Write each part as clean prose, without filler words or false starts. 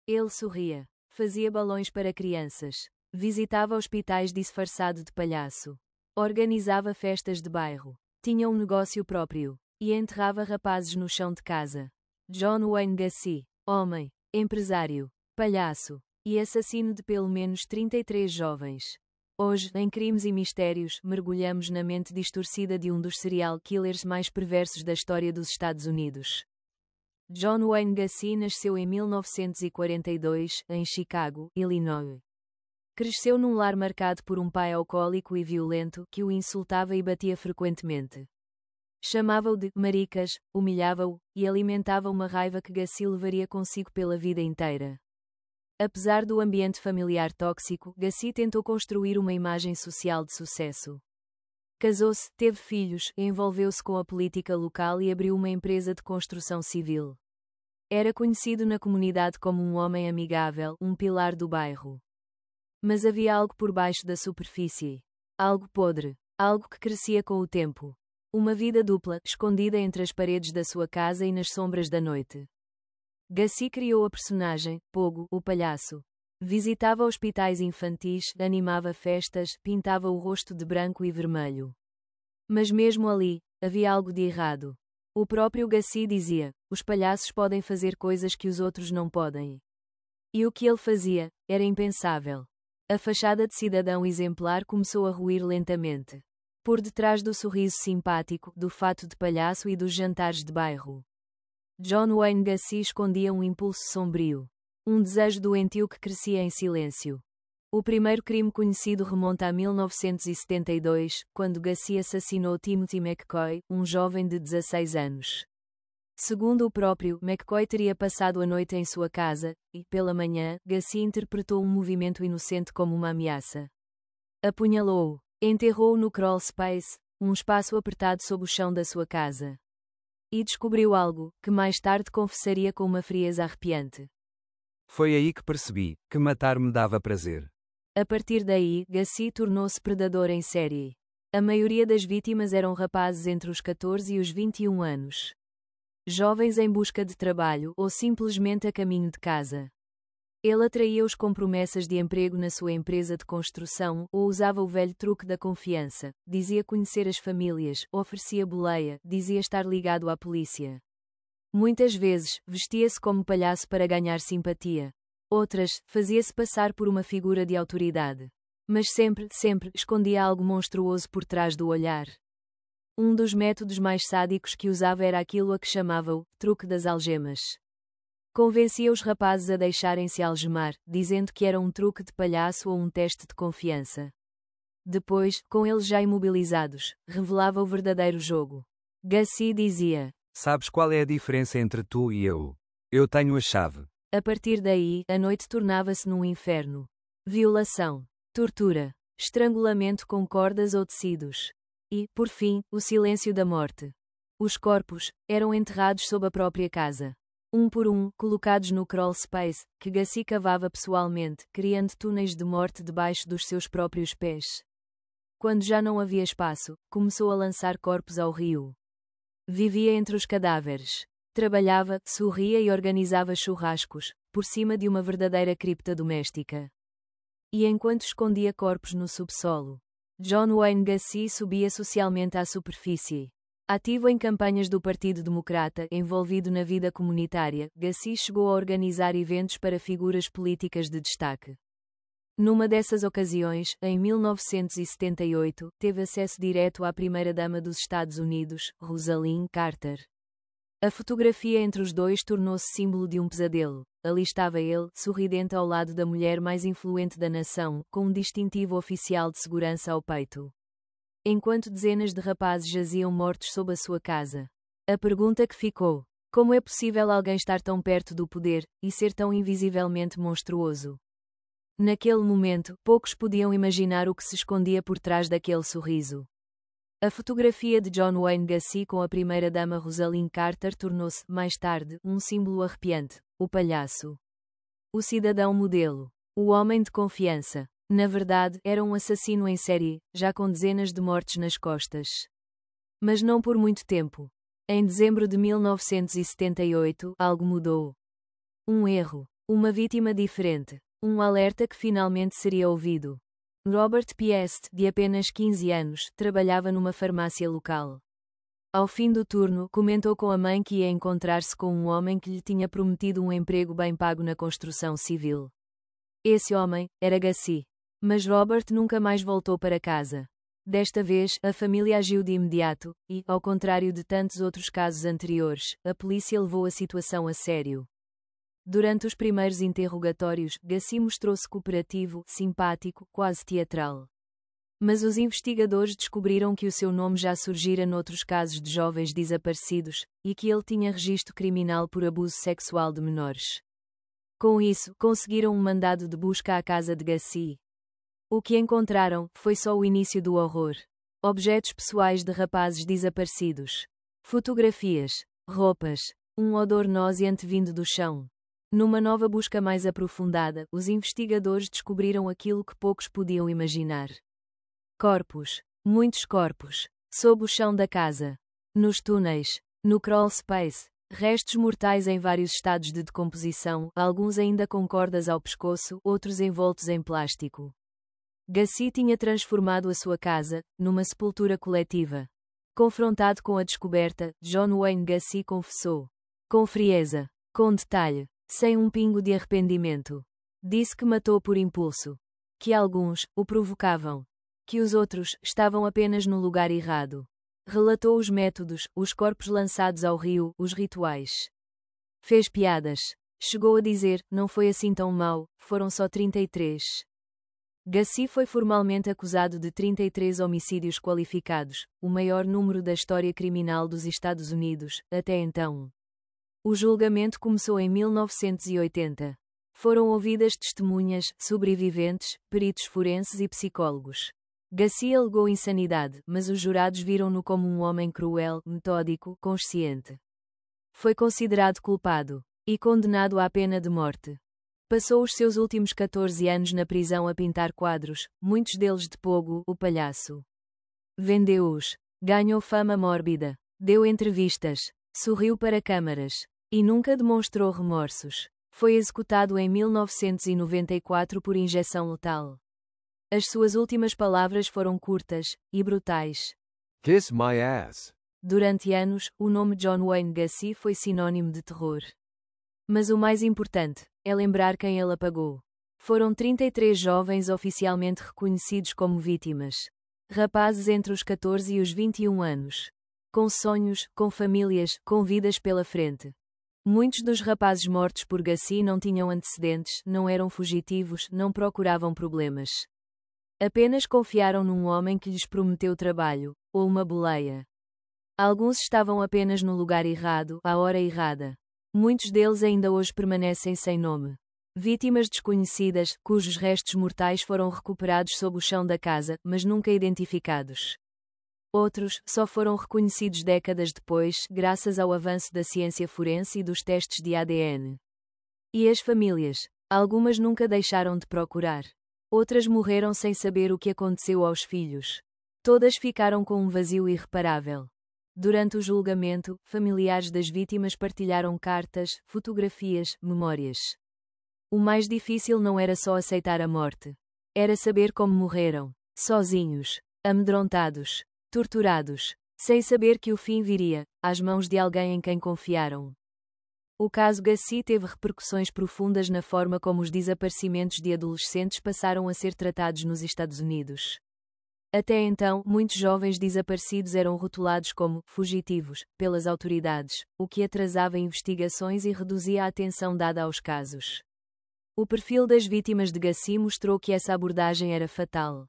Ele sorria. Fazia balões para crianças. Visitava hospitais disfarçado de palhaço. Organizava festas de bairro. Tinha um negócio próprio. E enterrava rapazes no chão de casa. John Wayne Gacy. Homem. Empresário. Palhaço. E assassino de pelo menos 33 jovens. Hoje, em Crimes e Mistérios, mergulhamos na mente distorcida de um dos serial killers mais perversos da história dos Estados Unidos. John Wayne Gacy nasceu em 1942, em Chicago, Illinois. Cresceu num lar marcado por um pai alcoólico e violento que o insultava e batia frequentemente. Chamava-o de maricas, humilhava-o, e alimentava uma raiva que Gacy levaria consigo pela vida inteira. Apesar do ambiente familiar tóxico, Gacy tentou construir uma imagem social de sucesso. Casou-se, teve filhos, envolveu-se com a política local e abriu uma empresa de construção civil. Era conhecido na comunidade como um homem amigável, um pilar do bairro. Mas havia algo por baixo da superfície. Algo podre. Algo que crescia com o tempo. Uma vida dupla, escondida entre as paredes da sua casa e nas sombras da noite. Gacy criou a personagem, Pogo, o palhaço. Visitava hospitais infantis, animava festas, pintava o rosto de branco e vermelho. Mas mesmo ali, havia algo de errado. O próprio Gacy dizia, os palhaços podem fazer coisas que os outros não podem. E o que ele fazia, era impensável. A fachada de cidadão exemplar começou a ruir lentamente. Por detrás do sorriso simpático, do fato de palhaço e dos jantares de bairro. John Wayne Gacy escondia um impulso sombrio. Um desejo doentio que crescia em silêncio. O primeiro crime conhecido remonta a 1972, quando Gacy assassinou Timothy McCoy, um jovem de 16 anos. Segundo o próprio, McCoy teria passado a noite em sua casa, e, pela manhã, Gacy interpretou um movimento inocente como uma ameaça. Apunhalou-o. Enterrou-o no crawl space, um espaço apertado sob o chão da sua casa. E descobriu algo, que mais tarde confessaria com uma frieza arrepiante. Foi aí que percebi que matar me dava prazer. A partir daí, Gacy tornou-se predador em série. A maioria das vítimas eram rapazes entre os 14 e os 21 anos. Jovens em busca de trabalho ou simplesmente a caminho de casa. Ele atraía-os com promessas de emprego na sua empresa de construção ou usava o velho truque da confiança, dizia conhecer as famílias, oferecia boleia, dizia estar ligado à polícia. Muitas vezes, vestia-se como palhaço para ganhar simpatia. Outras, fazia-se passar por uma figura de autoridade. Mas sempre, escondia algo monstruoso por trás do olhar. Um dos métodos mais sádicos que usava era aquilo a que chamava o truque das algemas. Convencia os rapazes a deixarem-se algemar, dizendo que era um truque de palhaço ou um teste de confiança. Depois, com eles já imobilizados, revelava o verdadeiro jogo. Gacy dizia: Sabes qual é a diferença entre tu e eu? Eu tenho a chave. A partir daí, a noite tornava-se num inferno. Violação, tortura, estrangulamento com cordas ou tecidos. E, por fim, o silêncio da morte. Os corpos eram enterrados sob a própria casa. Um por um, colocados no crawl space, que Gacy cavava pessoalmente, criando túneis de morte debaixo dos seus próprios pés. Quando já não havia espaço, começou a lançar corpos ao rio. Vivia entre os cadáveres. Trabalhava, sorria e organizava churrascos, por cima de uma verdadeira cripta doméstica. E enquanto escondia corpos no subsolo, John Wayne Gacy subia socialmente à superfície. Ativo em campanhas do Partido Democrata, envolvido na vida comunitária, Gacy chegou a organizar eventos para figuras políticas de destaque. Numa dessas ocasiões, em 1978, teve acesso direto à primeira-dama dos Estados Unidos, Rosalynn Carter. A fotografia entre os dois tornou-se símbolo de um pesadelo. Ali estava ele, sorridente ao lado da mulher mais influente da nação, com um distintivo oficial de segurança ao peito. Enquanto dezenas de rapazes jaziam mortos sob a sua casa. A pergunta que ficou: como é possível alguém estar tão perto do poder, e ser tão invisivelmente monstruoso? Naquele momento, poucos podiam imaginar o que se escondia por trás daquele sorriso. A fotografia de John Wayne Gacy com a primeira-dama Rosalynn Carter tornou-se, mais tarde, um símbolo arrepiante: o palhaço. O cidadão modelo. O homem de confiança. Na verdade, era um assassino em série, já com dezenas de mortes nas costas. Mas não por muito tempo. Em dezembro de 1978, algo mudou. Um erro. Uma vítima diferente. Um alerta que finalmente seria ouvido. Robert Piest, de apenas 15 anos, trabalhava numa farmácia local. Ao fim do turno, comentou com a mãe que ia encontrar-se com um homem que lhe tinha prometido um emprego bem pago na construção civil. Esse homem era Gussie. Mas Robert nunca mais voltou para casa. Desta vez, a família agiu de imediato, e, ao contrário de tantos outros casos anteriores, a polícia levou a situação a sério. Durante os primeiros interrogatórios, Gussie mostrou-se cooperativo, simpático, quase teatral. Mas os investigadores descobriram que o seu nome já surgira noutros casos de jovens desaparecidos, e que ele tinha registro criminal por abuso sexual de menores. Com isso, conseguiram um mandado de busca à casa de Gussie. O que encontraram foi só o início do horror. Objetos pessoais de rapazes desaparecidos. Fotografias, roupas, um odor nauseante vindo do chão. Numa nova busca mais aprofundada, os investigadores descobriram aquilo que poucos podiam imaginar. Corpos, muitos corpos, sob o chão da casa. Nos túneis, no crawl space, restos mortais em vários estados de decomposição, alguns ainda com cordas ao pescoço, outros envoltos em plástico. Gussie tinha transformado a sua casa numa sepultura coletiva. Confrontado com a descoberta, John Wayne Gussie confessou. Com frieza, com detalhe, sem um pingo de arrependimento. Disse que matou por impulso. Que alguns o provocavam. Que os outros estavam apenas no lugar errado. Relatou os métodos, os corpos lançados ao rio, os rituais. Fez piadas. Chegou a dizer, não foi assim tão mau, foram só 33. Gussie foi formalmente acusado de 33 homicídios qualificados, o maior número da história criminal dos Estados Unidos, até então. O julgamento começou em 1980. Foram ouvidas testemunhas, sobreviventes, peritos forenses e psicólogos. Gussie alegou insanidade, mas os jurados viram-no como um homem cruel, metódico, consciente. Foi considerado culpado e condenado à pena de morte. Passou os seus últimos 14 anos na prisão a pintar quadros, muitos deles de Pogo, o palhaço. Vendeu-os, ganhou fama mórbida, deu entrevistas, sorriu para câmaras e nunca demonstrou remorsos. Foi executado em 1994 por injeção letal. As suas últimas palavras foram curtas e brutais. Kiss my ass. Durante anos, o nome John Wayne Gussie foi sinônimo de terror. Mas o mais importante é lembrar quem ele apagou. Foram 33 jovens oficialmente reconhecidos como vítimas. Rapazes entre os 14 e os 21 anos. Com sonhos, com famílias, com vidas pela frente. Muitos dos rapazes mortos por Gussie não tinham antecedentes, não eram fugitivos, não procuravam problemas. Apenas confiaram num homem que lhes prometeu trabalho, ou uma boleia. Alguns estavam apenas no lugar errado, à hora errada. Muitos deles ainda hoje permanecem sem nome. Vítimas desconhecidas, cujos restos mortais foram recuperados sob o chão da casa, mas nunca identificados. Outros só foram reconhecidos décadas depois, graças ao avanço da ciência forense e dos testes de ADN. E as famílias? Algumas nunca deixaram de procurar. Outras morreram sem saber o que aconteceu aos filhos. Todas ficaram com um vazio irreparável. Durante o julgamento, familiares das vítimas partilharam cartas, fotografias, memórias. O mais difícil não era só aceitar a morte. Era saber como morreram. Sozinhos, amedrontados, torturados, sem saber que o fim viria, às mãos de alguém em quem confiaram. O caso Gussie teve repercussões profundas na forma como os desaparecimentos de adolescentes passaram a ser tratados nos Estados Unidos. Até então, muitos jovens desaparecidos eram rotulados como fugitivos pelas autoridades, o que atrasava investigações e reduzia a atenção dada aos casos. O perfil das vítimas de Gussie mostrou que essa abordagem era fatal.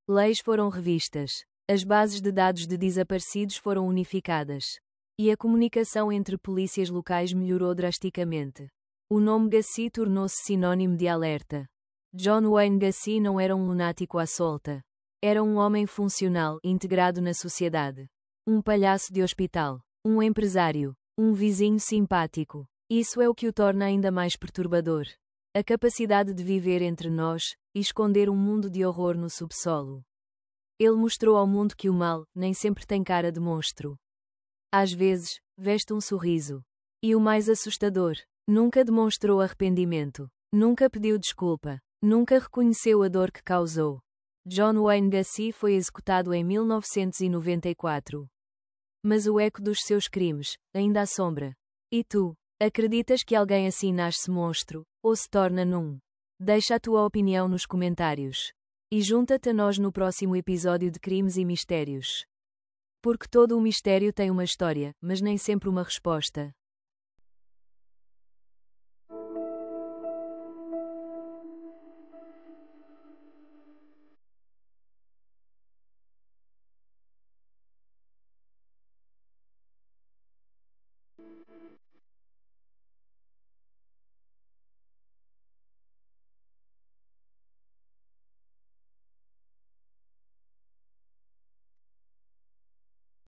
Leis foram revistas, as bases de dados de desaparecidos foram unificadas, e a comunicação entre polícias locais melhorou drasticamente. O nome Gussie tornou-se sinônimo de alerta. John Wayne Gussie não era um lunático à solta. Era um homem funcional, integrado na sociedade. Um palhaço de hospital. Um empresário. Um vizinho simpático. Isso é o que o torna ainda mais perturbador. A capacidade de viver entre nós e esconder um mundo de horror no subsolo. Ele mostrou ao mundo que o mal nem sempre tem cara de monstro. Às vezes, veste um sorriso. E o mais assustador Nunca demonstrou arrependimento. Nunca pediu desculpa. Nunca reconheceu a dor que causou. John Wayne Gacy foi executado em 1994. Mas o eco dos seus crimes ainda assombra. E tu? Acreditas que alguém assim nasce monstro, ou se torna num? Deixa a tua opinião nos comentários. E junta-te a nós no próximo episódio de Crimes e Mistérios. Porque todo o mistério tem uma história, mas nem sempre uma resposta.